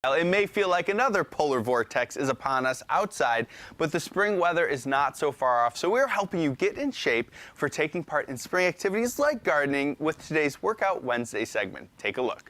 It may feel like another polar vortex is upon us outside, but the spring weather is not so far off, so we're helping you get in shape for taking part in spring activities like gardening with today's Workout Wednesday segment. Take a look.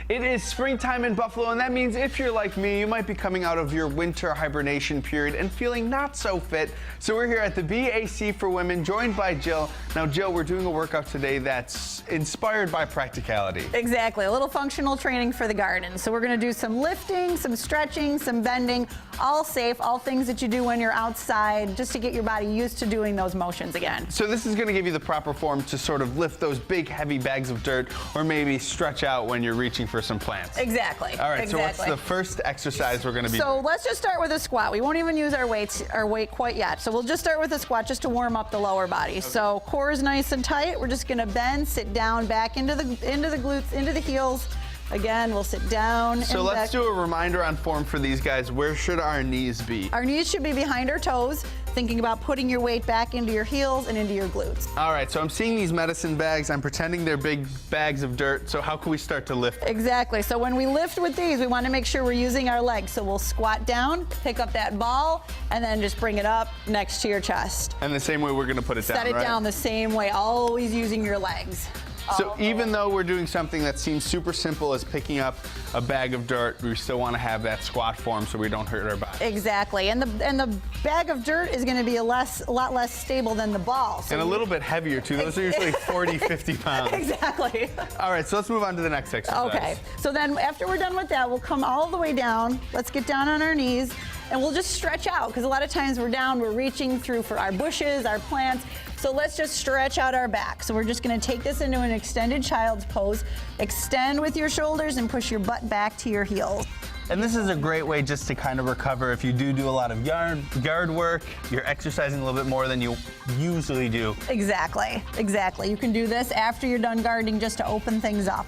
It is springtime in Buffalo, and that means if you're like me, you might be coming out of your winter hibernation period and feeling not so fit. So we're here at the BAC for Women, joined by Jill. Now, Jill, we're doing a workout today that's inspired by practicality. Exactly, a little functional training for the garden. So we're gonna do some lifting, some stretching, some bending, all safe, all things that you do when you're outside, just to get your body used to doing those motions again. So this is gonna give you the proper form to sort of lift those big, heavy bags of dirt, or maybe stretch out when you're reaching for some plants. Exactly. All right, exactly. So what's the first exercise we're gonna be So doing? let's just start with a squat. We won't even use our weight quite yet. So we'll just start with a squat just to warm up the lower body. Okay. So core is nice and tight. We're just gonna bend, sit down, back into the glutes, into the heels. Again, we'll sit down. So let's do a reminder on form for these guys. Where should our knees be? Our knees should be behind our toes, thinking about putting your weight back into your heels and into your glutes. All right, so I'm seeing these medicine bags. I'm pretending they're big bags of dirt. So how can we start to lift? Exactly. So when we lift with these, we want to make sure we're using our legs. So we'll squat down, pick up that ball, and then just bring it up next to your chest. And the same way we're gonna put it down, Set it down the same way, always using your legs. So even though we're doing something that seems super simple as picking up a bag of dirt, we still want to have that squat form so we don't hurt our body. Exactly, and the bag of dirt is going to be a lot less stable than the ball. So and a little bit heavier too. Those are usually 40, 50 pounds. Exactly. All right, so let's move on to the next exercise. Okay, so then after we're done with that, we'll come all the way down. Let's get down on our knees. And we'll just stretch out, because a lot of times we're down, we're reaching through for our bushes, our plants. So let's just stretch out our back. So we're just gonna take this into an extended child's pose. Extend with your shoulders and push your butt back to your heels. And this is a great way just to kind of recover if you do a lot of yard work, you're exercising a little bit more than you usually do. Exactly, exactly. You can do this after you're done gardening just to open things up.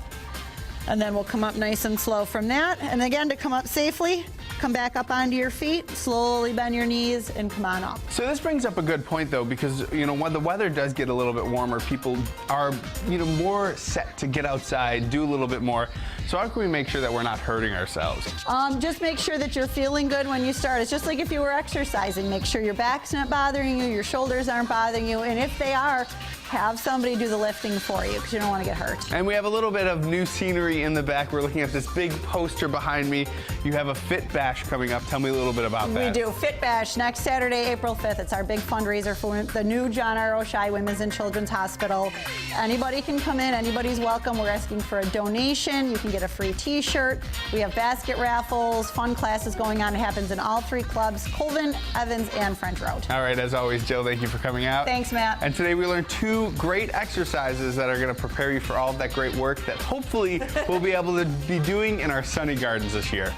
And then we'll come up nice and slow from that. And again, to come up safely, come back up onto your feet, slowly bend your knees, and come on up. So this brings up a good point, though, because, you know, when the weather does get a little bit warmer, people are, you know, more set to get outside, do a little bit more. So how can we make sure that we're not hurting ourselves? Just make sure that you're feeling good when you start. It's just like if you were exercising. Make sure your back's not bothering you, your shoulders aren't bothering you, and if they are, have somebody do the lifting for you, because you don't want to get hurt. And we have a little bit of new scenery in the back. We're looking at this big poster behind me. You have a Fit Bash coming up. Tell me a little bit about that. We do. Fit Bash next Saturday, April 5th. It's our big fundraiser for the new John R. Oshai Women's and Children's Hospital. Anybody can come in. Anybody's welcome. We're asking for a donation. You can get a free t-shirt. We have basket raffles, fun classes going on. It happens in all three clubs, Colvin, Evans, and French Road. All right, as always, Jill, thank you for coming out. Thanks, Matt. And today we learned 2 great exercises that are going to prepare you for all of that great work that hopefully we'll be able to be doing in our sunny gardens this year.